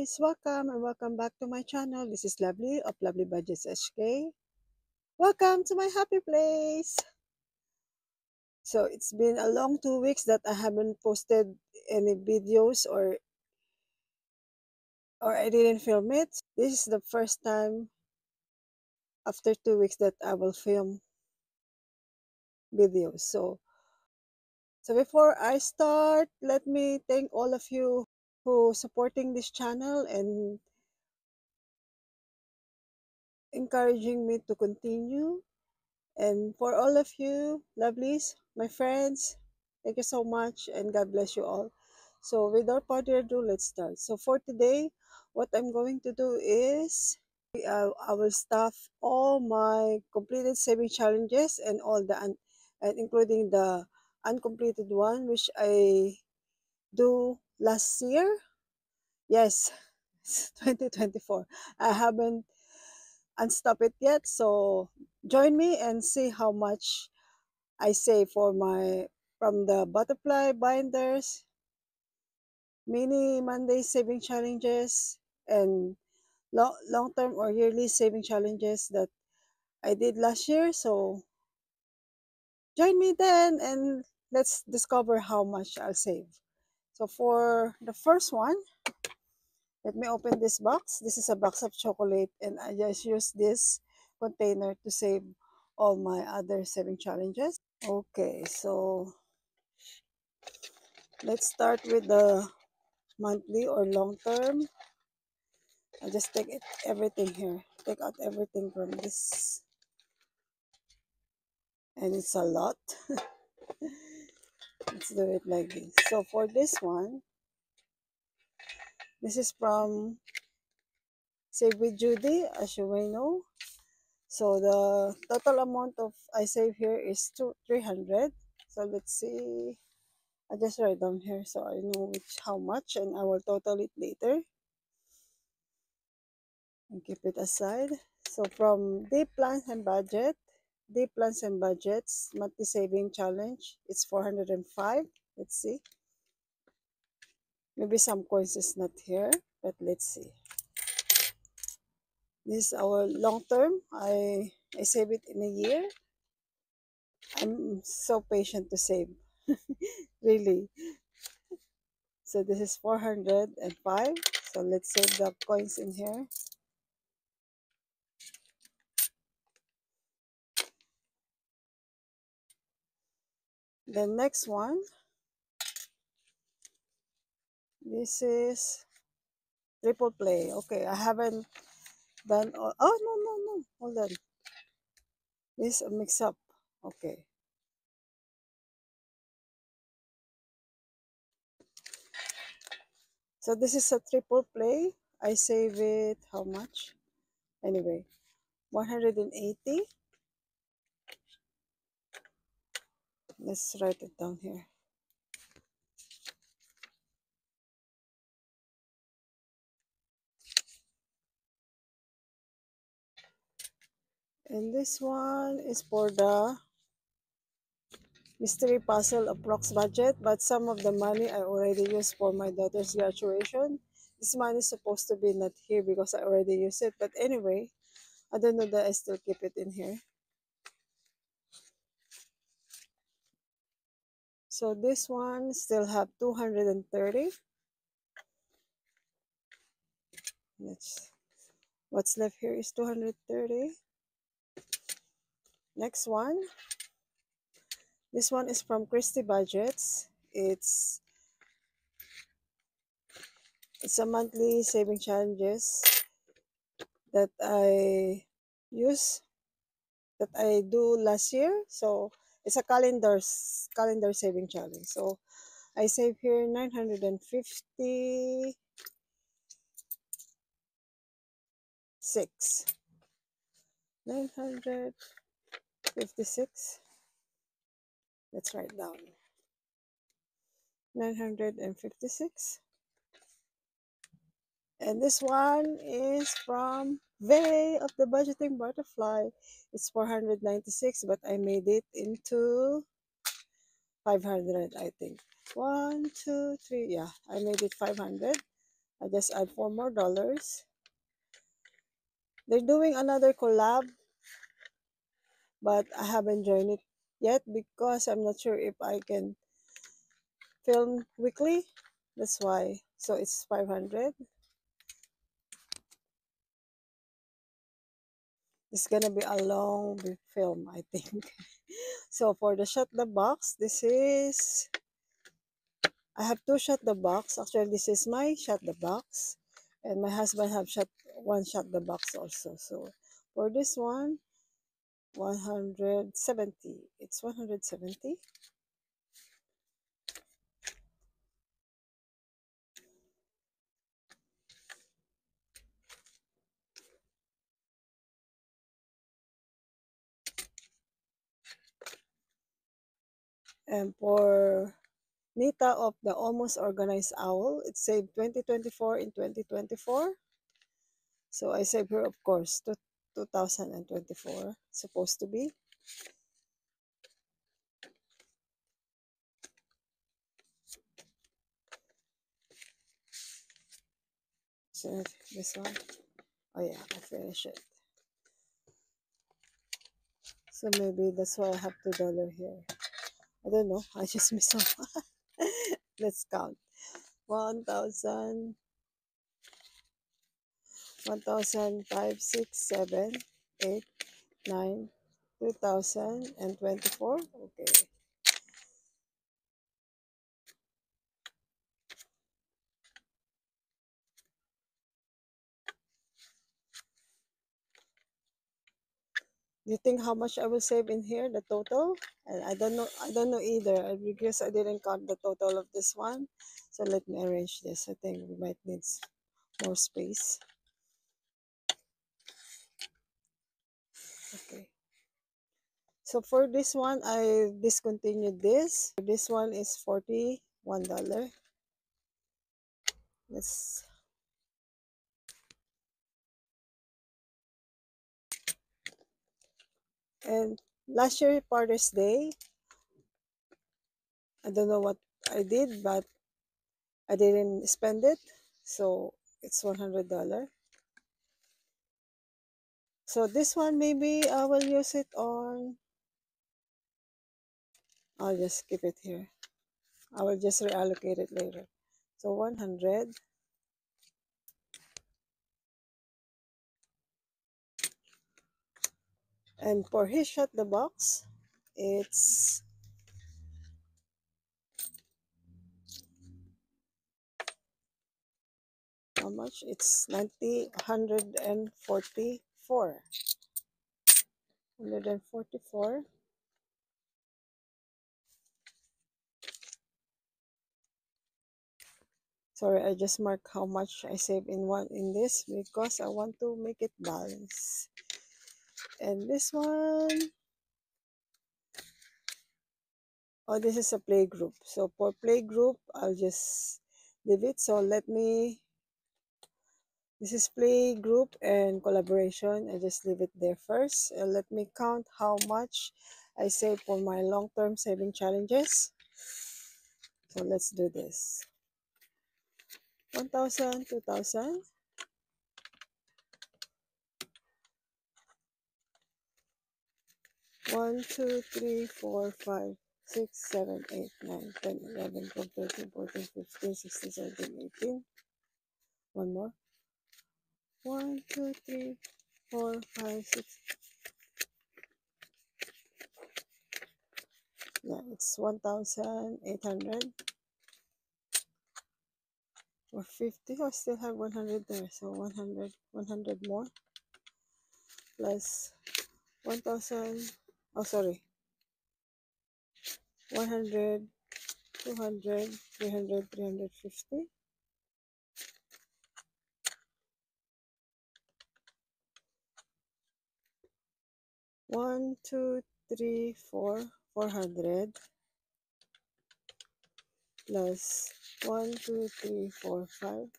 lovelies, welcome and welcome back to my channel. This is Lovely of Lovely Budgets HK. Welcome to my happy place. So it's been a long 2 weeks that I haven't posted any videos or I didn't film it. This is the first time after 2 weeks that I will film videos. So before I start, let me thank all of you who supporting this channel and encouraging me to continue. And for all of you, lovelies, my friends, thank you so much and God bless you all. So without further ado, let's start. So for today, what I'm going to do is I will stuff all my completed saving challenges and and including the uncompleted one, which I do last year. Yes, 2024. I haven't unstuffed it yet. So join me and see how much I save for from the butterfly binders, mini Monday saving challenges, and long-term or yearly saving challenges that I did last year. So join me then and let's discover how much I'll save. So for the first one, let me open this box. This is a box of chocolate and I just use this container to save all my other saving challenges. Okay, so let's start with the monthly or long term. I just everything here. Take out everything from this. And it's a lot. Let's do it like this. So for this one, this is from Save with Judy, as you may know. So the total amount of I save here is 300. So let's see. I just write down here so I know how much and I will total it later and keep it aside. So from Deep Plans and Budget, Deep Plans and Budgets Monthly Saving Challenge, it's 405. Let's see. Maybe some coins is not here, but let's see. This is our long term. I save it in a year. I'm so patient to save. Really. So this is 405. So let's save the coins in here. The next one, this is triple play. Okay, I haven't done all. Oh, no, no, no. Hold on. This is a mix up. Okay. So this is a triple play. I save it, how much? Anyway, 180. Let's write it down here. And this one is for the mystery puzzle approx budget, but some of the money I already used for my daughter's graduation. This money is supposed to be not here because I already used it. But anyway, I don't know that I still keep it in here. So this one still have 230. What's left here is 230. Next one. This one is from Christy Budgets. It's a monthly saving challenges that I use that I do last year. So it's a calendar saving challenge. So I save here 956. 956. Let's write down. 956. And this one is from Vey of the Budgeting Butterfly. It's 496, but I made it into 500, I think. 1, 2, 3. Yeah, I made it 500. I just add $4 more. They're doing another collab, but I haven't joined it yet because I'm not sure if I can film weekly. That's why. So it's 500. It's gonna be a long film, I think. So for the shut the box, this is, I have two shut the box. Actually, this is my shut the box, and my husband have shut the box also. So for this one, 170. It's 170. And for Nita of the Almost Organized Owl, it saved 2024 in 2024. So I saved her, of course, to 2024, supposed to be. So this one, oh yeah, I finished it. So maybe that's why I have $2 here. I don't know. I just missed some. Let's count. 1,000, 1,000, 5, 6, 7, 8, 9, 2024. Okay. Do you think how much I will save in here, the total? And I don't know. I don't know either because I didn't count the total of this one. So let me arrange this. I think we might need more space. Okay. So for this one, I discontinued this. For this one is $41. Let's, and last year, Father's Day, I don't know what I did, but I didn't spend it. So it's $100. So this one, maybe I will use it on, I'll just keep it here. I will just reallocate it later. So 100. And for his shut the box, it's how much? It's 144. 144. Sorry, I just mark how much I save in this because I want to make it balance. And this one, oh, this is a play group. So for play group, I'll just leave it. So let me, this is play group and collaboration. I just leave it there first. And let me count how much I save for my long-term saving challenges. So let's do this. 1,000, 2,000. 1, 2, 3, 4, 5, 6, 7, 8, 9, 10, 11, 12, 13, 14, 15, 16, 17, 18. One more. 1, 2, 3, 4, 5, 6. Yeah, it's 1,800 or 50. I still have 100 there. So 100, 100 more plus 1,000. Oh, sorry. 100, 200, 300, 350. 1, 2, 3, 4, 400 plus 1, 2, 3, 4, 5.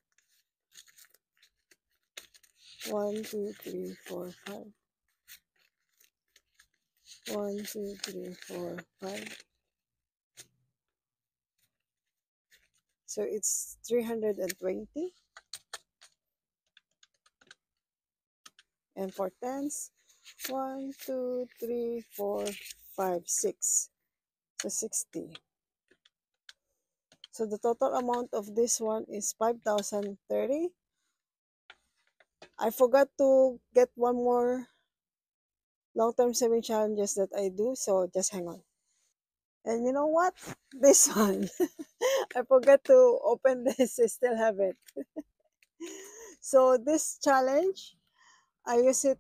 1, 2, 3, 4, 5. 1, 2, 3, 4, 5. So it's 320. And for tens, 1, 2, 3, 4, 5, 6. So 60. So the total amount of this one is 5,030. I forgot to get one more long-term saving challenges that I do, so just hang on. And you know what? This one, I forgot to open this. I still have it. So this challenge, I use it.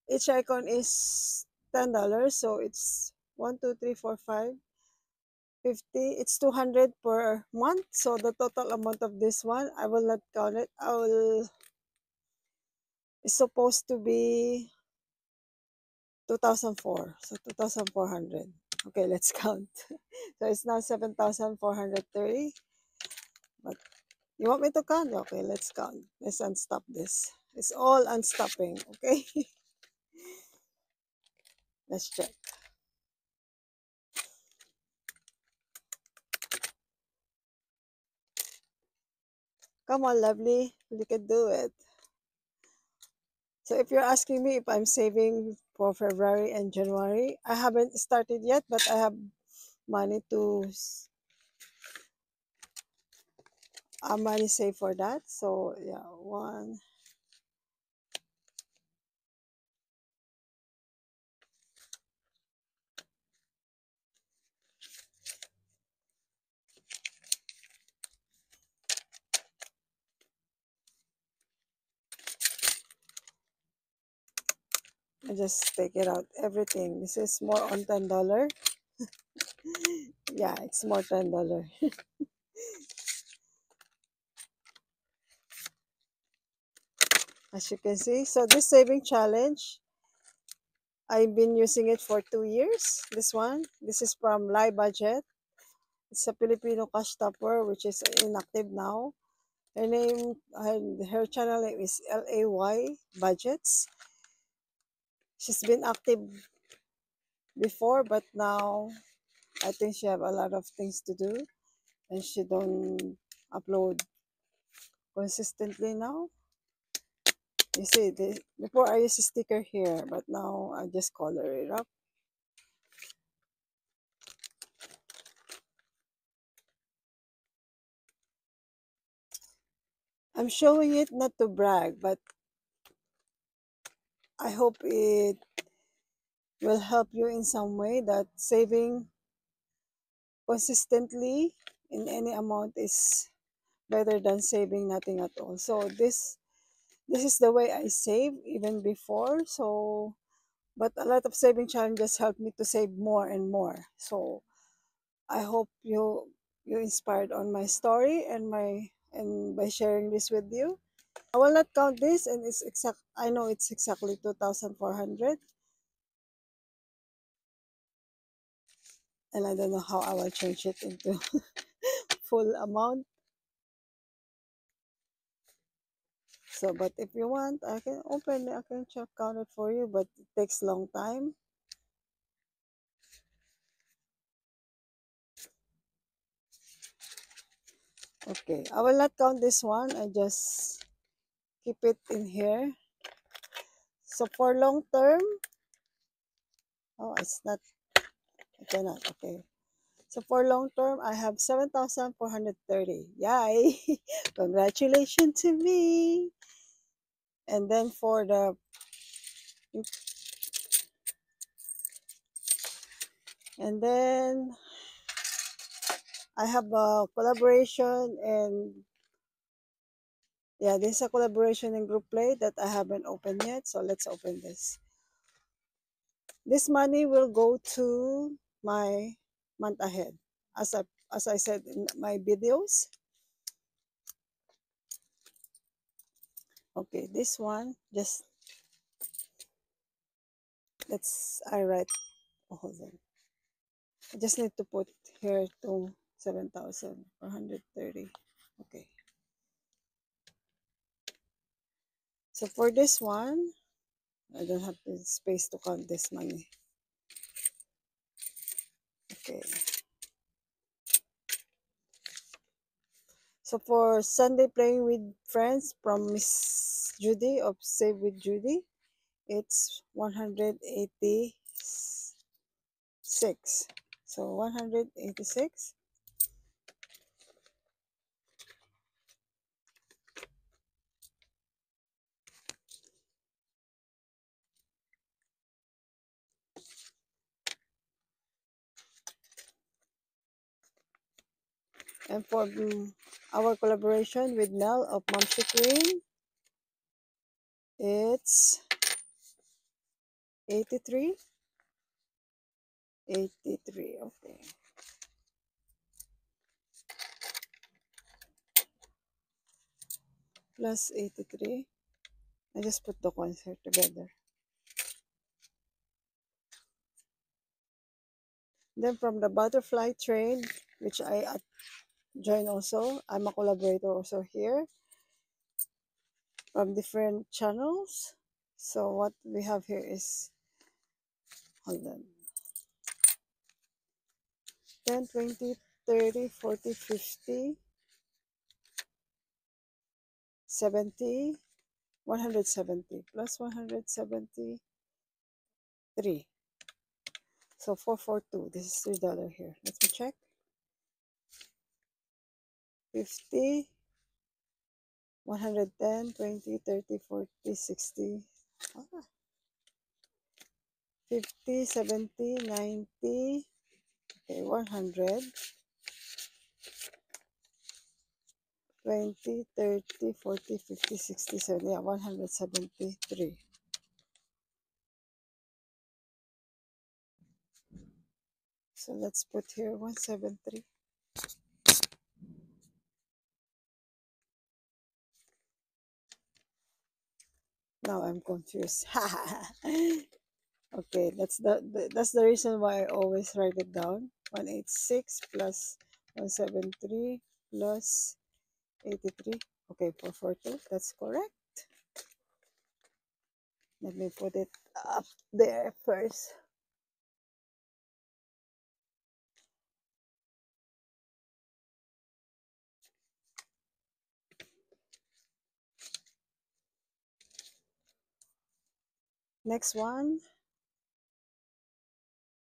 Each icon is $10. So it's 1, 2, 3, 4, 5, 50. It's 200 per month. So the total amount of this one, I will not count it. I will. It's supposed to be 2004. So 2,400. Okay, let's count. So it's now 7,430. But you want me to count? Okay, let's count. Let's unstop this. It's all unstopping, okay? Let's check. Come on, lovely. You can do it. So if you're asking me if I'm saving for February and January, I haven't started yet, but I have money to money saved for that. So yeah, one. I just take it out. Everything. This is more on $10. Yeah, it's more $10. As you can see. So this saving challenge, I've been using it for 2 years. This one. This is from Live Budget. It's a Filipino cash topper which is inactive now. Her name, her channel name is LAY Budgets. She's been active before, but now I think she have a lot of things to do and she don't upload consistently now. You see, before I used a sticker here, but now I just color it up. I'm showing it not to brag, but I hope it will help you in some way that saving consistently in any amount is better than saving nothing at all. So this is the way I save even before. So but a lot of saving challenges help me to save more and more. So I hope you inspired on my story and my and by sharing this with you. I will not count this and it's exact I know it's exactly 2,400 and I don't know how I will change it into full amount. So but if you want I can open I can check count it for you, but it takes long time. Okay, I will not count this one. I just keep it in here. So for long term, oh, it's not, I cannot, okay. So for long term, I have 7,430. Yay! Congratulations to me. And then for the, and then I have a collaboration and yeah, this is a collaboration in group play that I haven't opened yet. So let's open this. This money will go to my month ahead. As I said in my videos. Okay, this one just I write, oh, hold on. I just need to put here to 7,430. Okay. So for this one, I don't have the space to count this money. Okay. So for Sunday playing with friends from Miss Judy of Save with Judy, it's 186. So 186. And for our collaboration with Nell of Momsy Queen, it's 83. 83, okay. Plus 83. I just put the coins here together. Then from the butterfly train, which I join also, I'm a collaborator also here from different channels. So what we have here is, hold on, 10, 20, 30, 40, 50, 70, 170 plus 173. So 442. This is $3 here. Let me check. 50, 110, 20, 30, 40, 60. 50, 70, 90. Okay, 100. 20, 30, 40, 50, 60, 70. Yeah, 173. So let's put here 173. Now I'm confused. Okay, that's the reason why I always write it down. 186 plus 173 plus 83. Okay, 442. That's correct. Let me put it up there first. Next one.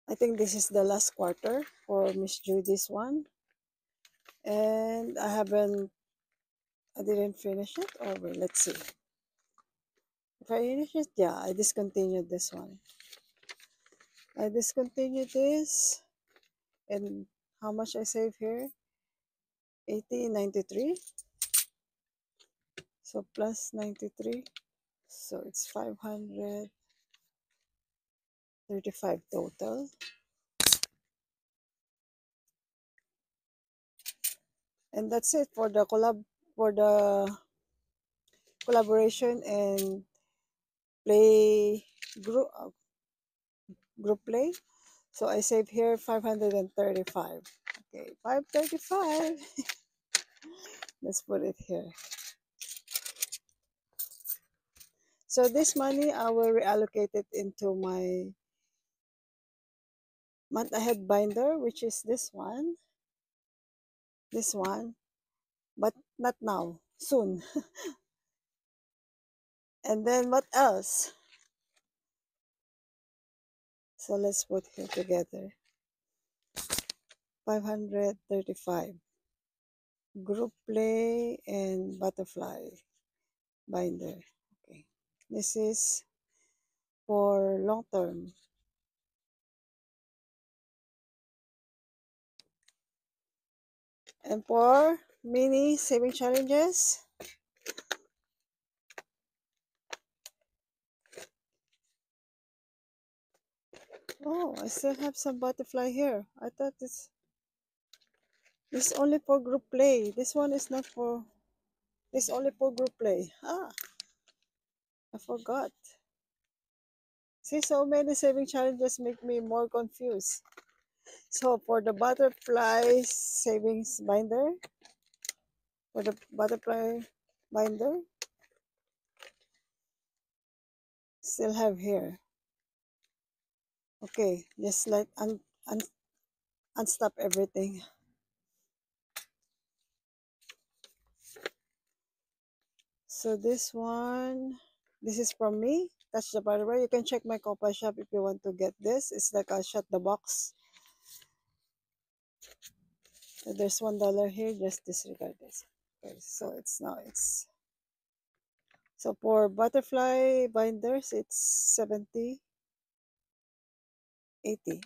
I think this is the last quarter for Miss Judy's one. And I didn't finish it. Oh, wait, let's see. If I finish it, yeah, I discontinued this one. I discontinued this. And how much I save here? 80, 93. So plus 93. So it's 535 total. And that's it for the collaboration and play group play. So I save here 535. Okay, 535. Let's put it here. So this money I will reallocate it into my month ahead binder, which is this one, but not now, soon. And then what else? So let's put here together. 535. Group play and butterfly binder. Okay. This is for long term. And for mini saving challenges, oh, I still have some butterfly here. I thought this is only for group play. This one is not for, this is only for group play. Ah, I forgot. See, so many saving challenges make me more confused. So for the butterfly savings binder, for the butterfly binder, still have here. Okay, just like unstop everything. So this one, this is from me. Touch the Butterbear. You can check my Copa shop if you want to get this. It's like a shut the box. So there's $1 here. Just disregard this. Okay, so it's so for butterfly binders, it's 70, 80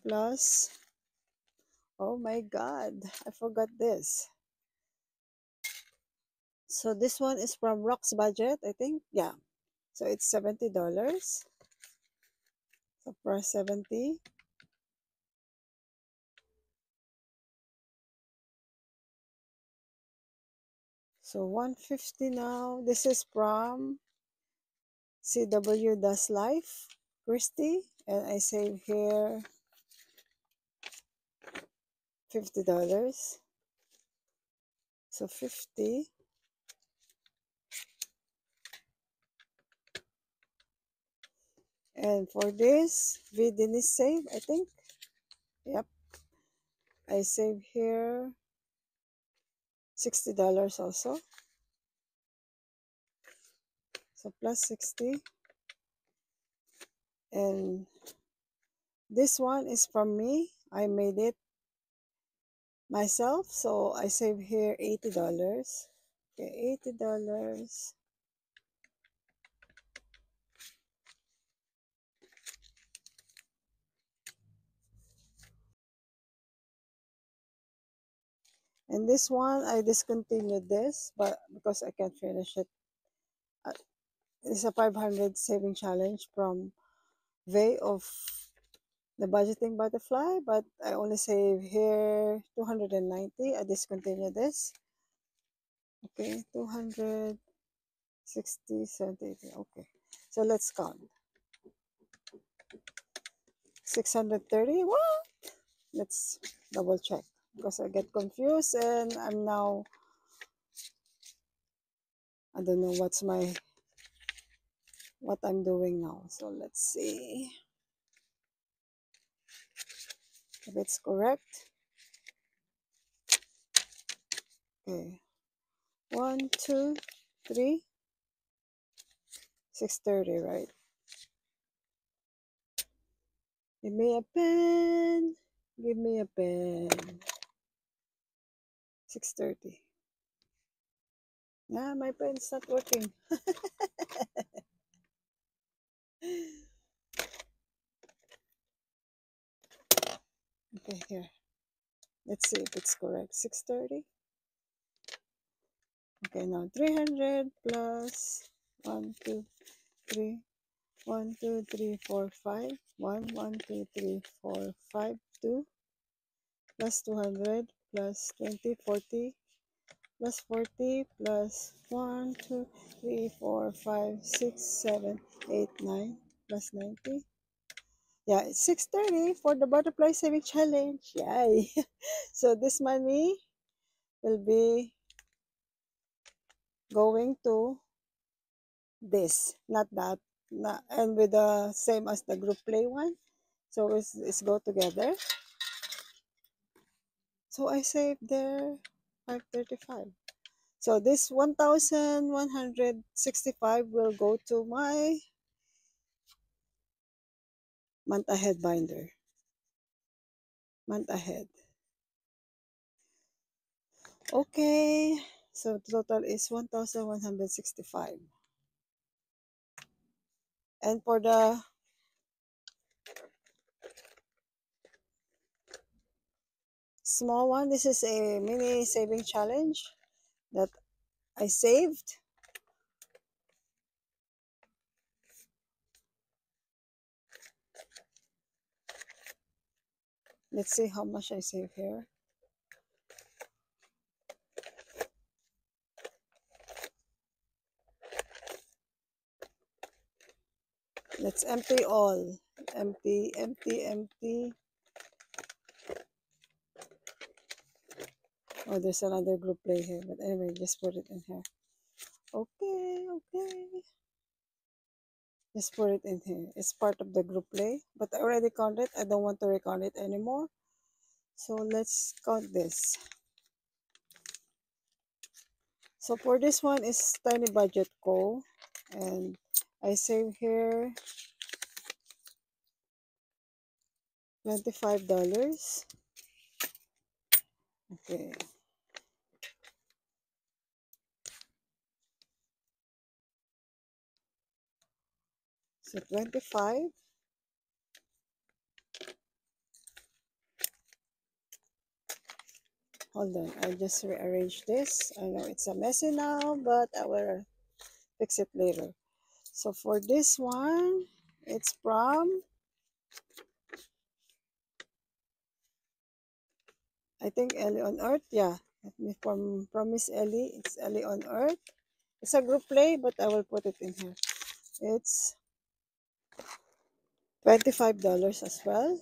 plus. Oh my God, I forgot this. So this one is from Rock's Budget, I think. Yeah. So it's $70. So press 70. So 150 now. This is from CW Does Life, Christy. And I save here $50. So 50. And for this, V Dennis save, I think. Yep. I save here $60 also. So plus 60. And this one is from me. I made it myself. So I save here $80. Okay, $80. And this one, I discontinued this, but because I can't finish it. It's a 500 saving challenge from Way of the Budgeting Butterfly, but I only save here 290. I discontinue this. Okay, 260, 70, okay. So let's count. 630, what? Let's double check because I get confused and I'm now, I don't know what I'm doing now. So let's see if it's correct. Okay, 1, 2, 3, 630, right? Give me a pen. Give me a pen. 630. Yeah, my pen's not working. Okay, here. Let's see if it's correct. 630. Okay, now 300 plus 1, 2, 3. 1, 2, 3, 4, 5. 1, 1, 2, 3, 4, 5, 2. Plus 200 plus 20, 40. Plus 40 plus 1, 2, 3, 4, 5, 6, 7, 8, 9. Plus 90. Yeah, it's 630 for the butterfly saving challenge. Yay! So this money will be going to this, not that. Not, and with the same as the group play one. So it's go together. So I saved there 535. So this 1,165 will go to my month ahead binder. Month ahead. Okay. So total is 1,165. And for the small one, this is a mini saving challenge that I saved. Let's see how much I save here. Let's empty all. Empty, empty, empty. Oh, there's another group play here. But anyway, just put it in here. Okay, okay. Just put it in here. It's part of the group play. But I already counted. I don't want to recount it anymore. So let's count this. So for this one is Tiny Budget Co. And I save here $25. Okay. So 25. Hold on. I just rearrange this. I know it's a messy now, but I will fix it later. So for this one, it's from, I think, Ellie on Earth. Yeah. From Miss Ellie. It's Ellie on Earth. It's a group play, but I will put it in here. It's $25 as well.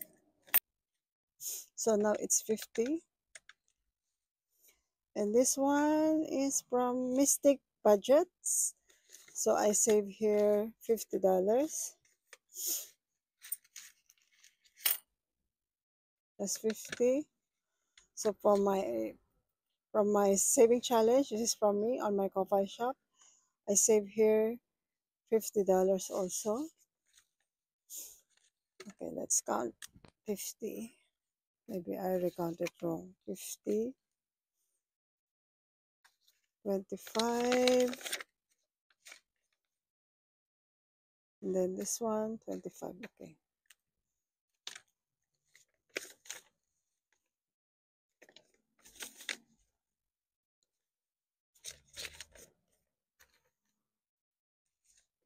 So now it's 50. And this one is from Mystic Budgets. So I save here $50. That's 50. So from my saving challenge, this is from me on my coffee shop. I save here $50 also. Okay, let's count 50. Maybe I recounted wrong. 50, 25, and then this one, 25. Okay.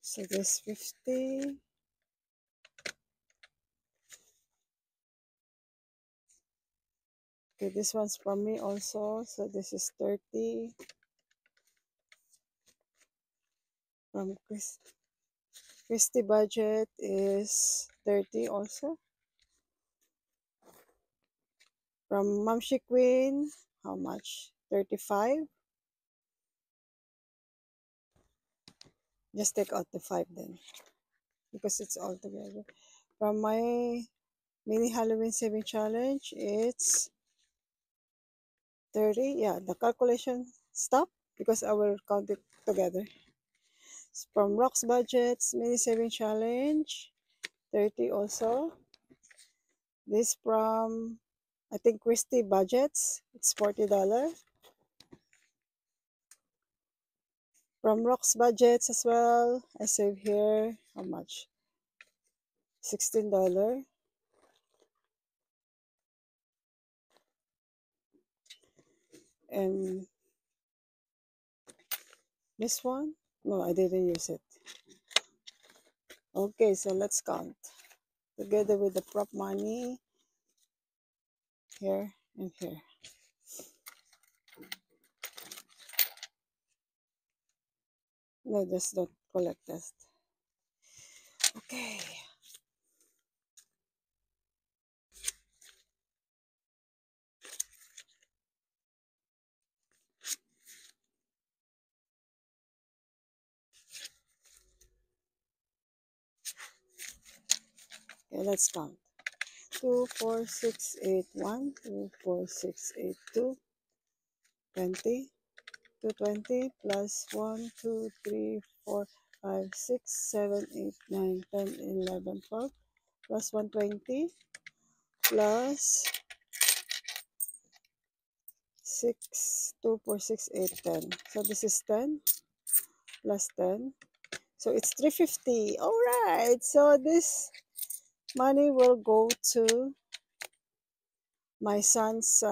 So this 50. Okay, this one's from me also. So this is 30. From Christy Budget is 30 also. From Mamshi Queen, how much? 35. Just take out the 5 then, because it's all together. From my mini Halloween saving challenge, it's 30. Yeah, the calculation stop because I will count it together. From Rock's Budgets mini saving challenge, 30 also. This from, I think, Christy Budgets, it's $40. From Rock's Budgets as well, I save here, how much? $16. And this one, no, I didn't use it. Okay, so let's count. Together with the prop money, here and here. No, just don't collect that. Okay. Okay, let's count. 2, 4, 6, 8, 1, 2, 4, 6, 8, 2, 20. 220 plus 1, 2, 3, 4, 5, 6, 7, 8, 9, 10, 11, 12 plus 120 plus 6, 2, 4, 6, 8, 10. So this is 10 plus 10. So it's 350. All right. So this money will go to my son's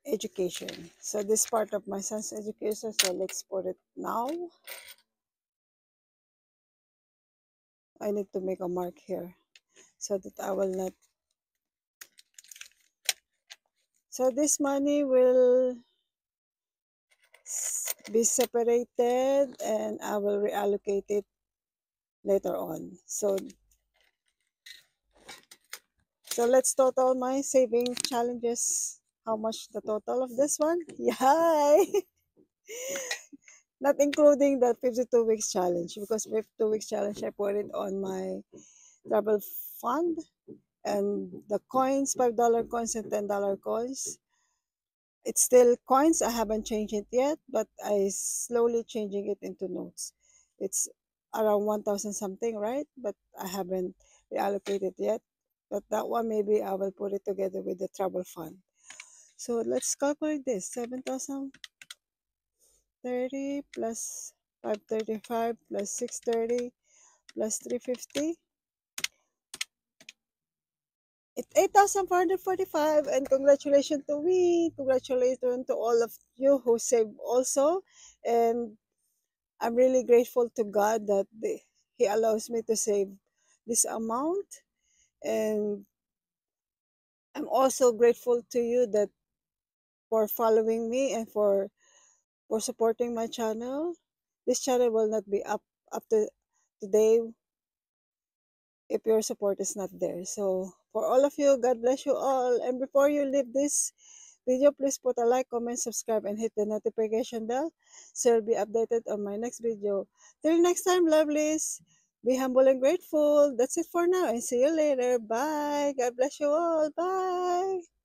education. So this part of my son's education. So let's put it now. I need to make a mark here so that I will not. So this money will be separated and I will reallocate it later on. So let's total my saving challenges. How much the total of this one? Yay! Not including the 52 weeks challenge, because 52 weeks challenge I put it on my travel fund, and the coins, $5 coins and $10 coins, It's still coins. I haven't changed it yet, but I slowly changing it into notes. It's around 1,000 something, right? But I haven't reallocated yet. But that one, maybe I will put it together with the travel fund. So let's calculate this. 7,030 plus 535 plus 630 plus 350. It's 8,445, and congratulations to me. Congratulations to all of you who saved also. And I'm really grateful to God that He allows me to save this amount. And I'm also grateful to you that for following me and for supporting my channel. This channel will not be up to today if your support is not there. So for all of you, God bless you all. And before you leave this video, please put a like, comment, subscribe, and hit the notification bell so you'll be updated on my next video. Till next time, lovelies, be humble and grateful. That's it for now, and see you later. Bye. God bless you all. Bye.